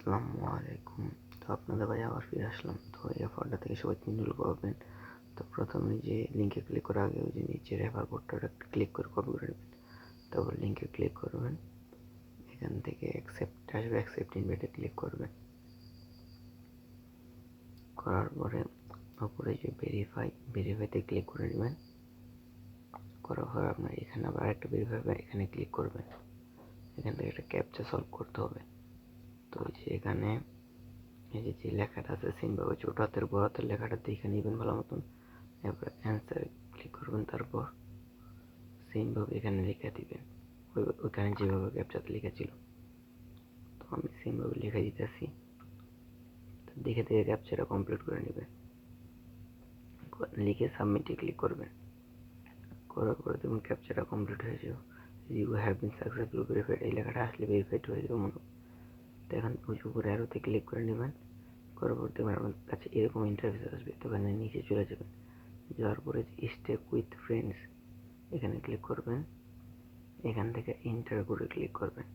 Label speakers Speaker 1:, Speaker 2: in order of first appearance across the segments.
Speaker 1: আসসালামু আলাইকুম। তো আপনাদের ভাই আবার ফিরে আসলাম। তো এই অফারটা থেকে সবাই 3 ডলার পাবেন। তো প্রথমে যে লিঙ্কে ক্লিক করার আগে ওই যে নিচে রেফার কোডটা ক্লিক করে কপি করে নেবেন। তারপর লিঙ্কে ক্লিক করবেন, এখান থেকে অ্যাকসেপ্ট আসবে, অ্যাকসেপ্ট ইনভাইটে ক্লিক করবেন। করার পরে উপরে যে ভেরিফাইতে ক্লিক করে নেবেন। করার পর আপনার এখানে আবার একটা ভেরিফাই, এখানে ক্লিক করবেন। এখান থেকে একটা ক্যাপচা সলভ করতে হবে। তো ওই যে এখানে এই যে লেখাটা আছে সিম্বাবুয়ে, ছোট হাতের বড় হাতের লেখাটা দেখে নেবেন ভালো মতন। এরপর অ্যান্সার ক্লিক করবেন, তারপর সেমভাবে এখানে লিখে দিবেন ওইখানে যেভাবে ক্যাপচাতে লিখেছিল। তো আমি সেমভাবে লিখে দিতেছি। তো দেখে দেখে ক্যাপচাটা কমপ্লিট করে নেবেন। লিখে সাবমিটে ক্লিক করবেন। করার পরে দেখুন ক্যাপচাটা কমপ্লিট হয়ে যাবে। You have been successful verified, এই লেখাটা আসলে ভেরিফাইড হয়ে যাবে মনে। তো এখন ওই উপরে অ্যারোতে ক্লিক করে নেবেন। করার পর দেখবেন আপনার কাছে এরকম ইন্টারফেস আসবে। তো এখানে নিচে চলে যাবেন, যাওয়ার পরে স্টে উইথ ফ্রেন্ডস এখানে ক্লিক করবেন। এখান থেকে এন্টার করে ক্লিক করবেন।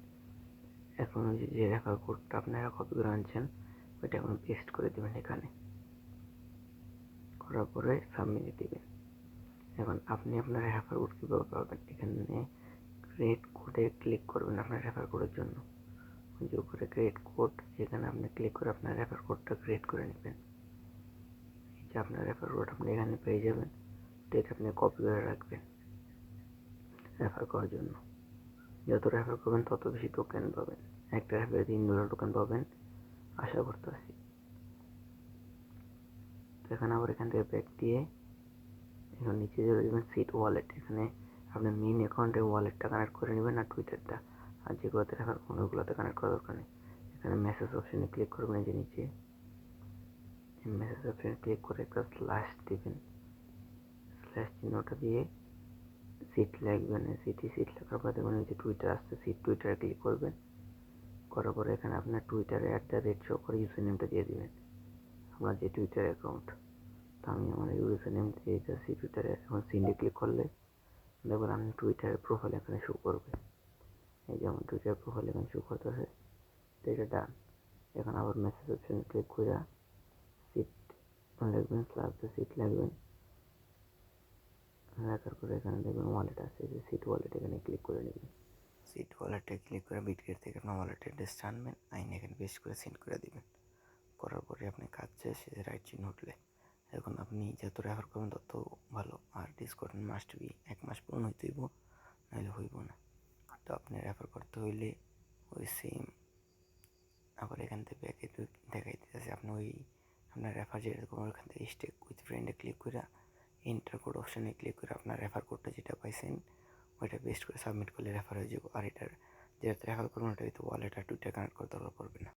Speaker 1: এখন ওই যে রেফার কোডটা আপনারা কপি করে আনছেন ওইটা এখন পেস্ট করে দেবেন এখানে। করার পরে সাবমিট দিবেন। এখন আপনি আপনার রেফার কোড কীভাবে পাবেন, এখানে ক্রিয়েট কোডে ক্লিক করবেন আপনার রেফার কোডের জন্য। ওই যে উপরে ক্রিয়েট কোড, এখানে আপনি ক্লিক করে আপনার রেফার কোডটা ক্রিয়েট করে নেবেন। এই যে আপনার রেফার কোড আপনি এখানে পেয়ে যাবেন। তো এটা আপনি কপি করে রাখবেন রেফার করার জন্য। যত রেফার করবেন তত বেশি টোকেন পাবেন। একটা রেফারে $3 টোকেন পাবেন আশা করতেছি। তো এখানে আবার এখান থেকে ব্যাক দিয়ে এখন নিচে যে দেবেন সিট ওয়ালেট, এখানে আপনার মেইন অ্যাকাউন্টে ওয়ালেটটা কানেক্ট করে নেবেন আর টুইটারটা, আর যেগুলোতে রেফার করবেন ওগুলোতে কানেক্ট করার দরকার নেই। এখানে মেসেজ অপশানে ক্লিক করবেন, এই যে নিচে মেসেজ অপশানে ক্লিক করে একটা স্ল্যাশ দিবেন। স্ল্যাশ চিহ্নটা দিয়ে সিট লিখবেন। সিট লেখার পর দেখবেন নিচে টুইটার আসছে, সিট টুইটারে ক্লিক করবেন। করার পরে এখানে আপনার টুইটারে @শো করে ইউজার নেমটা দিয়ে দিবেন, আপনার যে টুইটার অ্যাকাউন্ট। তো আমি আমার ইউজার নেম দিয়ে দিয়েছি টুইটারে। এখন সিন্ডে ক্লিক করলে দেখবেন আপনি টুইটারের প্রোফাইল এখানে শো করবে। এই যেমন টুইটার প্রোফাইল এখানে শো করতেছে। তো এটা ডান। এখন আবার মেসেজ অপশানে ক্লিক করে সিট লিখবেন, স্ল্যাশ দিয়ে সিট লিখবেন। লেখার পরে এখানে দেখবেন ওয়ালেট আছে, যে সিট ওয়ালেট এখানে ক্লিক করে নেবেন। সিট ওয়ালেটে ক্লিক করে বিটগেট থেকে আপনার ওয়ালেট অ্যাড্রেস আনবেন, আইন এখানে পেস্ট করে সেন্ড করে দিবেন। করার পরে আপনি কাজ শেষে রাইট চিহ্ন উঠলে এখন আপনি যত রেফার করবেন তত ভালো। আর ডিসকাউন্ট মাস্ট বি 1 মাস পূর্ণ হইতে হইব, নাহলে হইব না। তো আপনি রেফার করতে হইলে ওই সেম আবার এখান থেকে ব্যাকে দেখাই দিতেছে। আপনি ওই আপনার রেফার যেটা করবেন ওখান থেকে স্টেক উইথ ফ্রেন্ডে ক্লিক করে এন্টার কোড অপশানে ক্লিক করে আপনার রেফার কোডটা যেটা পাইছেন ওইটা পেস্ট করে সাবমিট করলে রেফার হয়ে যাবো। আর এটার যেটা রেফার করবেন ওটা ওয়ালেট আর টুইটার কানেক্ট করতে পড়বে না।